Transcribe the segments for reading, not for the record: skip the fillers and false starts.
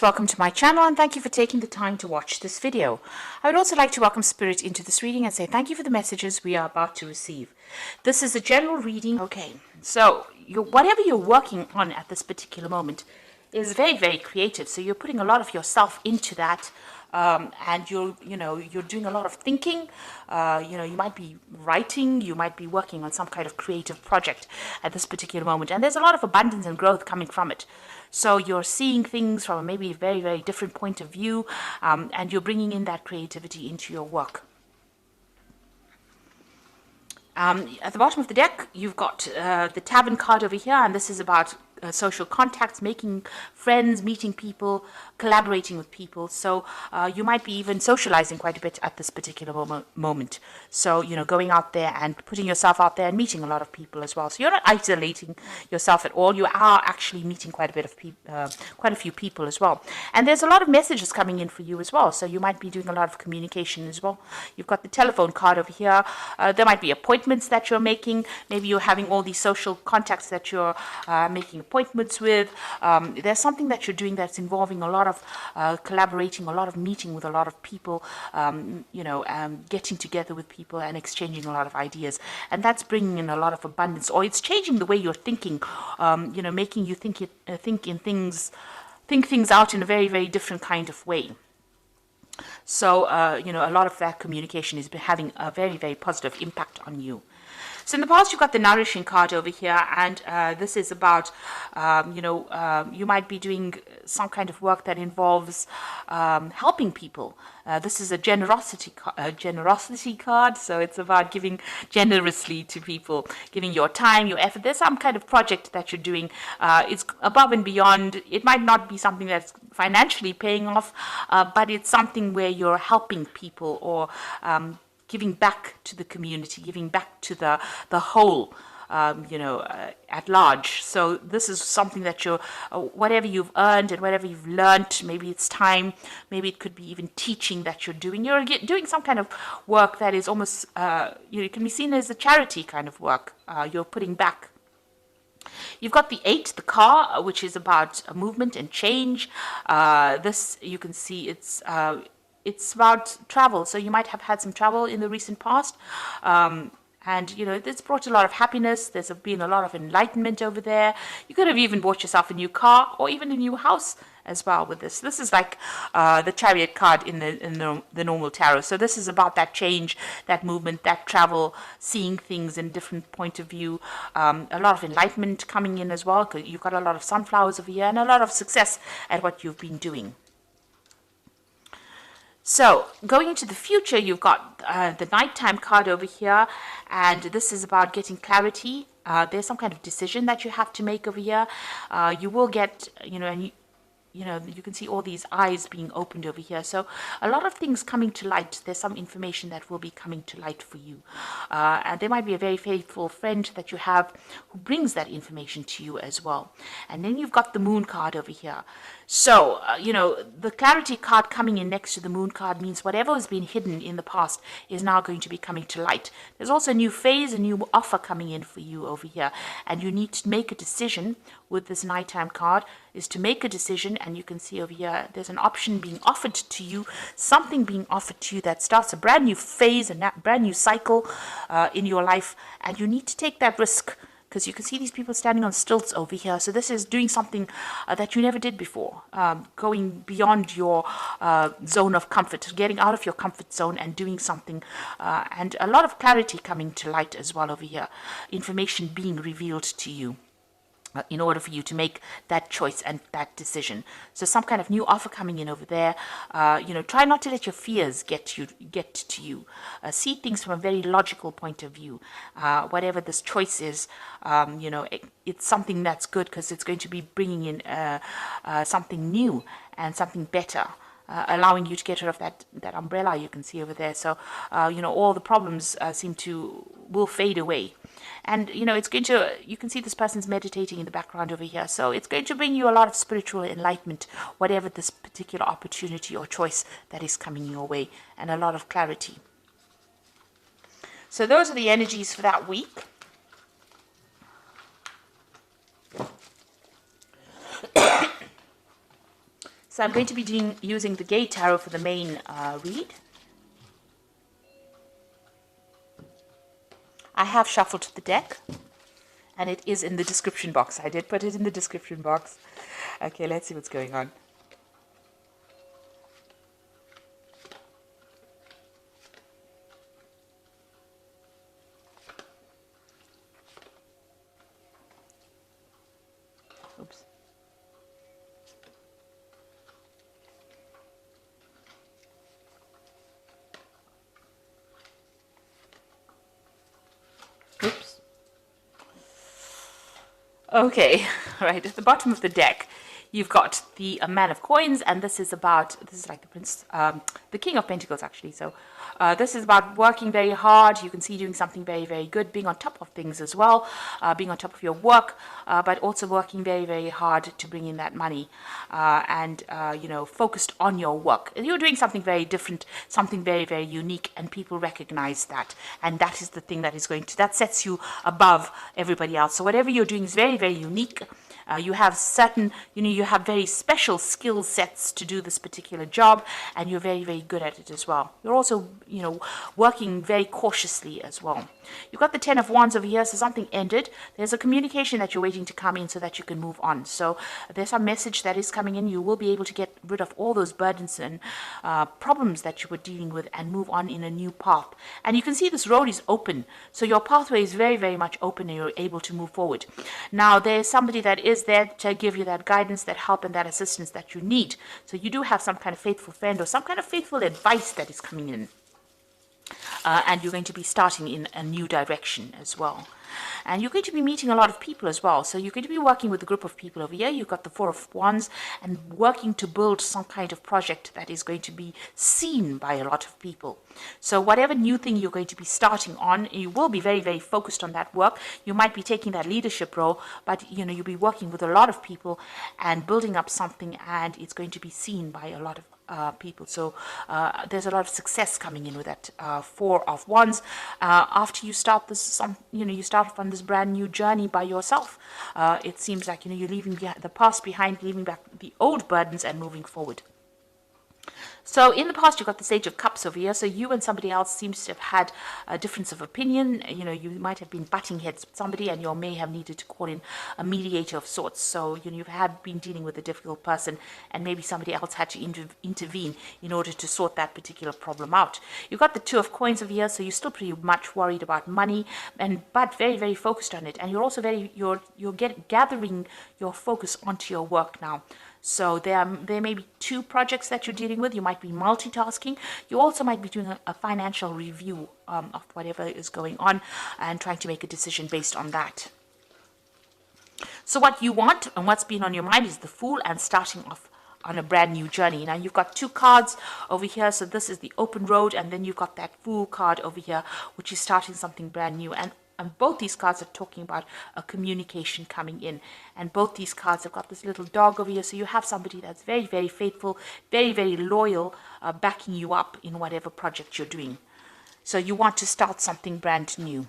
Welcome to my channel and thank you for taking the time to watch this video. I would also like to welcome Spirit into this reading and say thank you for the messages we are about to receive. This is a general reading. Okay, so whatever you're working on at this particular moment is very, very creative. So you're putting a lot of yourself into that. And you're doing a lot of thinking. You might be writing, you might be working on some kind of creative project at this particular moment, and there's a lot of abundance and growth coming from it. So you're seeing things from a maybe very, very different point of view, and you're bringing in that creativity into your work. At the bottom of the deck, you've got the Tavern card over here, and this is about social contacts, making friends, meeting people, collaborating with people. So you might be even socializing quite a bit at this particular moment. So, going out there and putting yourself out there and meeting a lot of people as well. So you're not isolating yourself at all. You are actually meeting quite a bit of people, quite a few people as well. And there's a lot of messages coming in for you as well. So you might be doing a lot of communication as well. You've got the telephone card over here. There might be appointments that you're making. Maybe you're having all these social contacts that you're making appointments with. There's something that you're doing that's involving a lot of collaborating, a lot of meeting with a lot of people, getting together with people and exchanging a lot of ideas, and that's bringing in a lot of abundance, or it's changing the way you're thinking, making you think things out in a very, very different kind of way. So a lot of that communication is having a very, very positive impact on you. So in the past, you've got the Nourishing card over here, and this is about, you might be doing some kind of work that involves helping people. This is a generosity card, so it's about giving generously to people, giving your time, your effort. There's some kind of project that you're doing. It's above and beyond. It might not be something that's financially paying off, but it's something where you're helping people, or giving back to the community, giving back to the whole, at large. So this is something that you're, whatever you've earned and whatever you've learned, maybe it's time, maybe it could be even teaching that you're doing. You're doing some kind of work that is almost, it can be seen as a charity kind of work. You're putting back. You've got the 8, the car, which is about movement and change. This, you can see it's about travel. So you might have had some travel in the recent past. And, it's brought a lot of happiness. There's been a lot of enlightenment over there. You could have even bought yourself a new car or even a new house as well with this. This is like the Chariot card in the normal tarot. So this is about that change, that movement, that travel, seeing things in a different point of view. A lot of enlightenment coming in as well, because you've got a lot of sunflowers over here and a lot of success at what you've been doing. So, going into the future, you've got the Nighttime card over here, and this is about getting clarity. There's some kind of decision that you have to make over here. You will get, you can see all these eyes being opened over here. So a lot of things coming to light. There's some information that will be coming to light for you. And there might be a very faithful friend that you have who brings that information to you as well. And then you've got the Moon card over here. So, the Clarity card coming in next to the Moon card means whatever has been hidden in the past is now going to be coming to light. There's also a new phase, a new offer coming in for you over here. And you need to make a decision with this Nighttime card, is to make a decision. And you can see over here, there's an option being offered to you, something being offered to you that starts a brand new phase, a brand new cycle in your life. And you need to take that risk, because you can see these people standing on stilts over here. So this is doing something that you never did before, going beyond your zone of comfort, getting out of your comfort zone and doing something, and a lot of clarity coming to light as well over here, information being revealed to you in order for you to make that choice and that decision. So some kind of new offer coming in over there. Try not to let your fears get to you. See things from a very logical point of view. Whatever this choice is, it's something that's good, because it's going to be bringing in something new and something better. Allowing you to get rid of that umbrella you can see over there. So, all the problems will fade away. And, it's going to, you can see this person's meditating in the background over here. So it's going to bring you a lot of spiritual enlightenment, whatever this particular opportunity or choice that is coming your way, and a lot of clarity. So those are the energies for that week. So I'm going to be using the Gay Tarot for the main read. I have shuffled the deck, and it is in the description box. I did put it in the description box. Okay, let's see what's going on. Oops. Oops. Okay, right, at the bottom of the deck, you've got the Man of Coins, and this is like the Prince, the King of Pentacles, actually. So this is about working very hard. You can see doing something very, very good, being on top of things as well, being on top of your work, but also working very, very hard to bring in that money, and focused on your work. And you're doing something very different, something very, very unique, and people recognize that. And that is the thing that that sets you above everybody else. So whatever you're doing is very, very unique. You have certain, you have very special skill sets to do this particular job, and you're very, very good at it as well. You're also, working very cautiously as well. You've got the Ten of Wands over here, so something ended. There's a communication that you're waiting to come in so that you can move on. So there's a message that is coming in. You will be able to get rid of all those burdens and problems that you were dealing with and move on in a new path. And you can see this road is open. So your pathway is very, very much open, and you're able to move forward. Now, there's somebody that is there to give you that guidance, that help, and that assistance that you need. So you do have some kind of faithful friend or some kind of faithful advice that is coming in. And you're going to be starting in a new direction as well. And you're going to be meeting a lot of people as well. So you're going to be working with a group of people over here. You've got the Four of Wands, and working to build some kind of project that is going to be seen by a lot of people. So whatever new thing you're going to be starting on, you will be very, very focused on that work. You might be taking that leadership role, but you'll be working with a lot of people and building up something, and it's going to be seen by a lot of people. So there's a lot of success coming in with that Four of Wands. After you start this, you start off on this brand new journey by yourself. It seems like you're leaving the past behind, leaving back the old burdens, and moving forward. So in the past, you've got the Sage of Cups over here. So you and somebody else seems to have had a difference of opinion. You might have been butting heads with somebody, and you may have needed to call in a mediator of sorts. So you've been dealing with a difficult person, and maybe somebody else had to intervene in order to sort that particular problem out. You've got the Two of Coins over here. So you're still pretty much worried about money, but very, very focused on it. And you're also gathering your focus onto your work now. So there may be two projects that you're dealing with. You might be multitasking. You also might be doing a financial review of whatever is going on and trying to make a decision based on that. So what you want and what's been on your mind is the Fool and starting off on a brand new journey. Now you've got two cards over here. So this is the open road, and then you've got that Fool card over here, which is starting something brand new. And both these cards are talking about a communication coming in. And both these cards have got this little dog over here. So you have somebody that's very, very faithful, very, very loyal, backing you up in whatever project you're doing. So you want to start something brand new.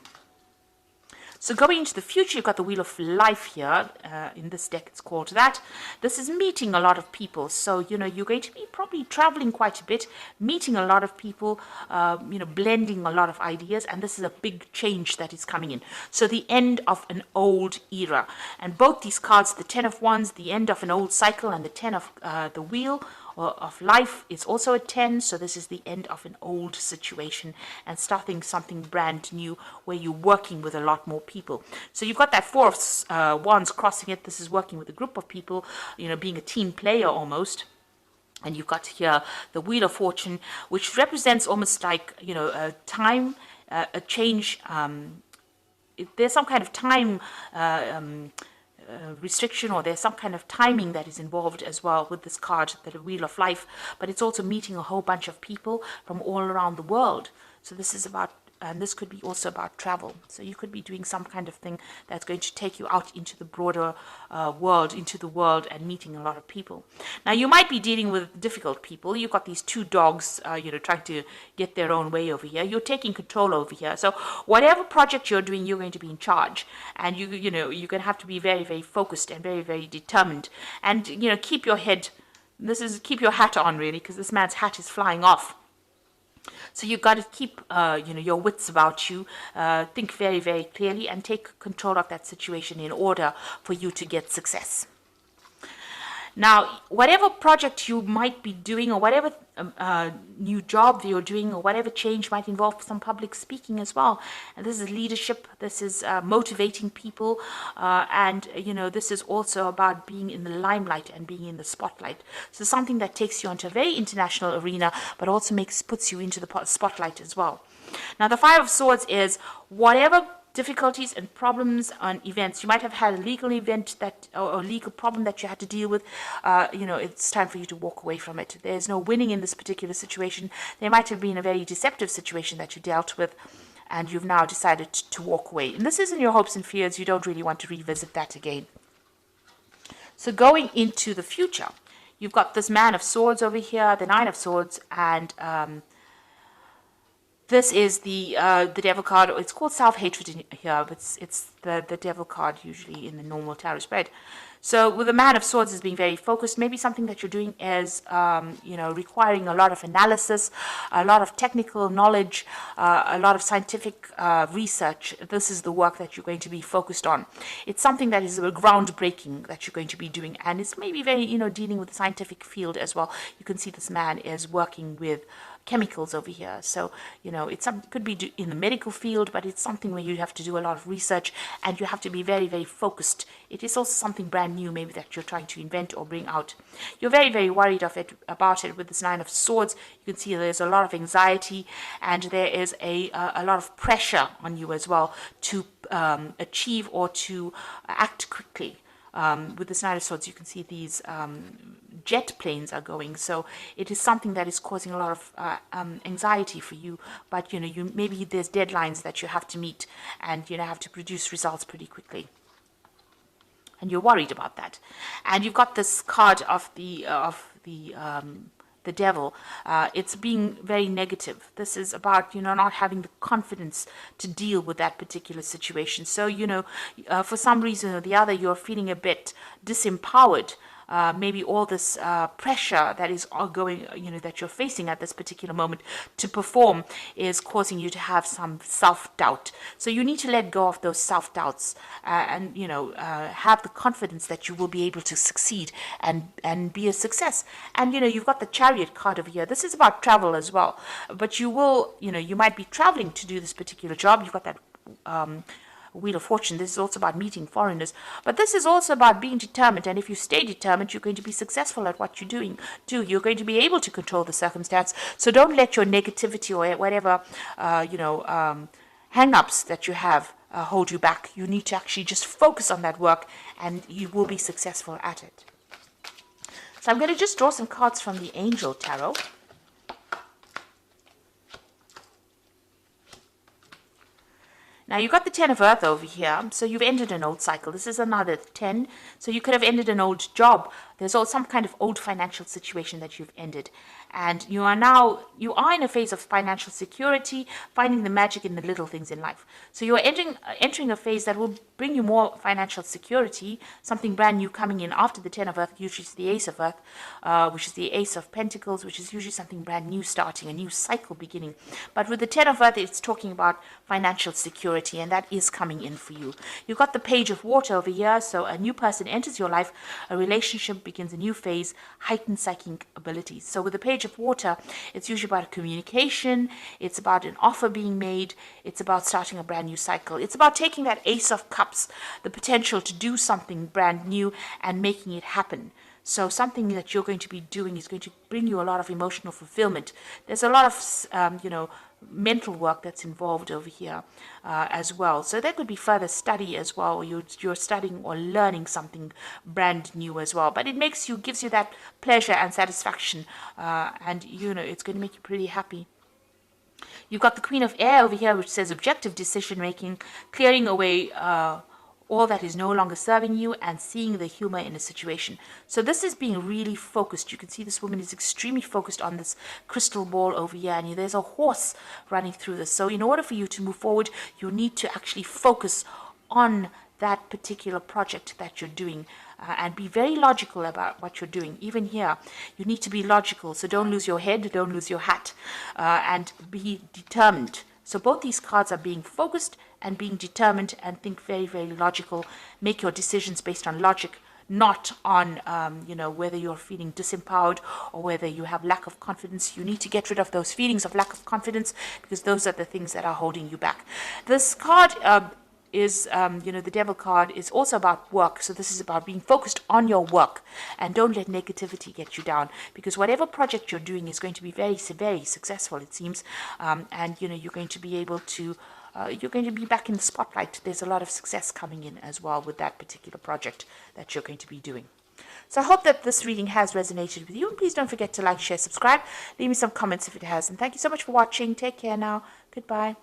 So going into the future, you've got the Wheel of Life here. In this deck, it's called that. This is meeting a lot of people. So, you're going to be probably traveling quite a bit, meeting a lot of people, blending a lot of ideas. And this is a big change that is coming in. So the end of an old era. And both these cards, the Ten of Wands, the end of an old cycle, and the Ten of the Wheel of Life is also a 10. So this is the end of an old situation and starting something brand new where you're working with a lot more people. So you've got that Four of Wands crossing it. This is working with a group of people, being a team player almost. And you've got here the Wheel of Fortune, which represents almost like, a time, a change. There's some kind of time restriction, or there's some kind of timing that is involved as well with this card, the Wheel of Life, but it's also meeting a whole bunch of people from all around the world. So this is about, and this could be also about travel. So you could be doing some kind of thing that's going to take you out into the broader world, into the world, and meeting a lot of people. Now you might be dealing with difficult people. You've got these two dogs, trying to get their own way over here. You're taking control over here. So whatever project you're doing, you're going to be in charge, and you're going to have to be very, very focused and very, very determined, and keep your head This is keep your hat on, really, because this man's hat is flying off. So you've got to keep, your wits about you, think very, very clearly, and take control of that situation in order for you to get success. Now, whatever project you might be doing, or whatever new job you're doing, or whatever change might involve some public speaking as well. And this is leadership, this is motivating people, and this is also about being in the limelight and being in the spotlight. So something that takes you onto a very international arena, but also puts you into the spotlight as well. Now, the Five of Swords is whatever difficulties and problems and events. You might have had a legal event or legal problem that you had to deal with. It's time for you to walk away from it. There's no winning in this particular situation. There might have been a very deceptive situation that you dealt with, and you've now decided to walk away. And this isn't your hopes and fears. You don't really want to revisit that again. So into the future, you've got this Man of Swords over here, the Nine of Swords, and this is the Devil card. It's called self-hatred in here, but it's the Devil card usually in the normal tarot spread. So with the Man of Swords is being very focused. Maybe something that you're doing is, requiring a lot of analysis, a lot of technical knowledge, a lot of scientific research. This is the work that you're going to be focused on. It's something that is groundbreaking that you're going to be doing, and it's maybe very, dealing with the scientific field as well. You can see this man is working with chemicals over here. So, it could be in the medical field, but it's something where you have to do a lot of research and you have to be very, very focused. It is also something brand new, maybe that you're trying to invent or bring out. You're very, very worried about it with this Nine of Swords. You can see there's a lot of anxiety, and there is a lot of pressure on you as well to achieve or to act quickly. With this Nine of Swords, you can see these jet planes are going. So it is something that is causing a lot of anxiety for you. But, maybe there's deadlines that you have to meet, and, have to produce results pretty quickly. And you're worried about that. And you've got this card of the Devil. It's being very negative. This is about, not having the confidence to deal with that particular situation. So, for some reason or the other, you're feeling a bit disempowered. Maybe all this pressure that is ongoing, that you're facing at this particular moment to perform is causing you to have some self-doubt. So you need to let go of those self-doubts and have the confidence that you will be able to succeed and be a success. And, you've got the Chariot card over here. This is about travel as well. But you will, you might be traveling to do this particular job. You've got that Wheel of Fortune. This is also about meeting foreigners, but this is also about being determined. And if you stay determined, you're going to be successful at what you're doing. You're going to be able to control the circumstance. So don't let your negativity or whatever, hang-ups that you have hold you back. You need to actually just focus on that work, and you will be successful at it. So I'm going to just draw some cards from the Angel Tarot. Now, you've got the Ten of Earth over here, so you've ended an old cycle. This is another 10, so you could have ended an old job. There's also some kind of old financial situation that you've ended. And you are in a phase of financial security, finding the magic in the little things in life. So you're entering a phase that will bring you more financial security, something brand new coming in after the Ten of Earth, usually is the Ace of Earth, which is the Ace of Pentacles, which is usually something brand new starting, a new cycle beginning. But with the Ten of Earth, it's talking about financial security, and that is coming in for you. You've got the Page of Water over here, so a new person enters your life, a relationship begins a new phase, heightened psychic abilities. So with the Page of Water, it's usually about communication, it's about an offer being made, it's about starting a brand new cycle. It's about taking that Ace of Cups, the potential to do something brand new and making it happen. So something that you're going to be doing is going to bring you a lot of emotional fulfillment. There's a lot of, mental work that's involved over here as well. So there could be further study as well. You're studying or learning something brand new as well. But it gives you that pleasure and satisfaction, and it's going to make you pretty happy. You've got the Queen of Air over here, which says objective decision making, clearing away all that is no longer serving you, and seeing the humor in a situation. So this is being really focused. You can see this woman is extremely focused on this crystal ball over here, and there's a horse running through this. So in order for you to move forward, you need to actually focus on that particular project that you're doing. and be very logical about what you're doing. Even here, you need to be logical. So don't lose your head, don't lose your hat, and be determined. So both these cards are being focused and being determined, and think very, very logical. Make your decisions based on logic, not on, whether you're feeling disempowered or whether you have lack of confidence. You need to get rid of those feelings of lack of confidence, because those are the things that are holding you back. This card is, the devil card is also about work. So this is about being focused on your work, and don't let negativity get you down, because whatever project you're doing is going to be very, very successful, it seems. And, you're going to be able to you're going to be back in the spotlight. There's a lot of success coming in as well with that particular project that you're going to be doing. So I hope that this reading has resonated with you. And please don't forget to like, share, subscribe. Leave me some comments if it has. And thank you so much for watching. Take care now. Goodbye.